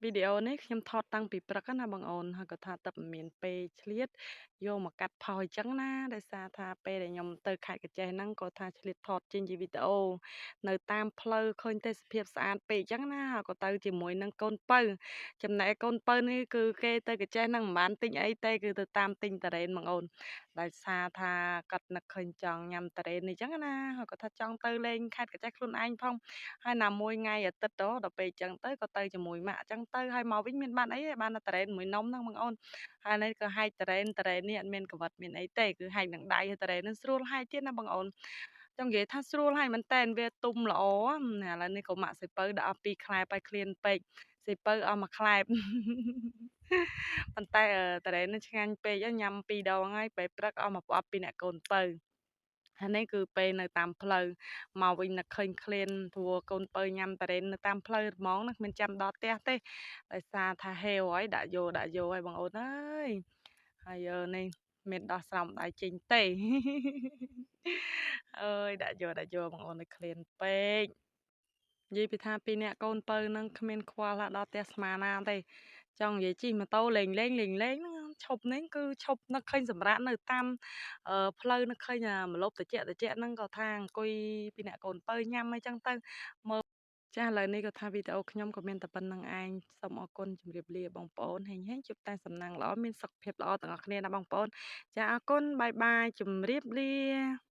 វីដេអូនេះខ្ញុំថតតាំងពីព្រឹកណាបងអូនហើយក៏ថាទឹកមិនមានពេលឆ្លៀតយកមកកាត់ផុសអញ្ចឹងណាដោយសារថាពេលដែលខ្ញុំទៅខេត្តកញ្ចេះហ្នឹងក៏ថាឆ្លៀតថតចេញជាវីដេអូនៅតាមផ្លូវឃើញទេសភាពស្អាតពេកអញ្ចឹងណាហើយក៏ទៅជាមួយនឹងកូនពៅចំណែកកូនពៅនេះគឺគេទៅកញ្ចេះហ្នឹងមិនបានទិញអីទេគឺទៅតាមទិញតារ៉េនបងអូនដោយសារថាគាត់នឹកឃើញចង់ញ៉ាំតារ៉េននេះអញ្ចឹងណាហើយក៏ថាចង់ទៅលេងខេត្តកញ្ចេះខ្លួនឯងផងហើយណាមួយថ្ងៃអាទិត្យដល់ពេលអញ្ចឹងទៅក៏ទៅជាមួយម៉ាក់អញ្ចឹងទៅហើយមកវិញមានបានអីទេបានតែតារ៉េនមួយនំហ្នឹងបងអូនហើយនេះក៏ហែកតារ៉េននេះអត់មានកង្វិតមានអីទេគឺហែកនឹងដៃហើយតារ៉េនហ្នឹងស្រួលហែកទៀតណាបងអូនចង់និយាយថាស្រួលហើយមែនតើវាទុំល្អឥឡូវនេះក៏ម៉ាក់សៀវពៅដាក់អស់2ខ្លែបហើយឃ្លានពេកសៀវពៅអស់1ខ្លែបប៉ុន្តែតារ៉េននេះឆ្ងាញ់ពេកញ៉ាំ2ដងហើយពេលព្រឹកអស់មកប្រអប់ពីអ្នកកូនពៅហើយនេះគឺពេលនៅតាមផ្លូវមកវិញនឹកឃើញឃ្លានព្រោះកូនពៅញ៉ាំតារ៉េននៅតាមផ្លូវហ្មងណាគ្មានចាំដល់ផ្ទះទេដោយសារថាហេវហើយដាក់យកហើយបងអូនអើយហើយនេះមានដោះស្រោមដៃចេញទេអើយដាក់យកបងអូនឲ្យឃ្លានពេកនិយាយពីថាពីរនាក់កូនពៅនឹងគ្មានខ្វល់ដល់ផ្ទះស្មាណាទេចង់និយាយជិះម៉ូតូលេងហ្នឹងឈប់នេះគឺឈប់នឹកឃើញសម្រាប់នៅតាមផ្លូវនឹកឃើញម្លប់ត្រជាក់ហ្នឹងក៏ថាអង្គុយពីអ្នកកូនពៅញ៉ាំអីចឹងទៅមើលចាស់ឥឡូវនេះក៏ថាវីដេអូខ្ញុំក៏មានតែប៉ុណ្្នឹងឯងសូមអរគុណជម្រាបលាបងប្អូនហេងជួបតែសំណាងល្អមានសុខភាពល្អទាំងអស់គ្នាណាបងប្អូនចាអរគុណបាយបាយជម្រាបលា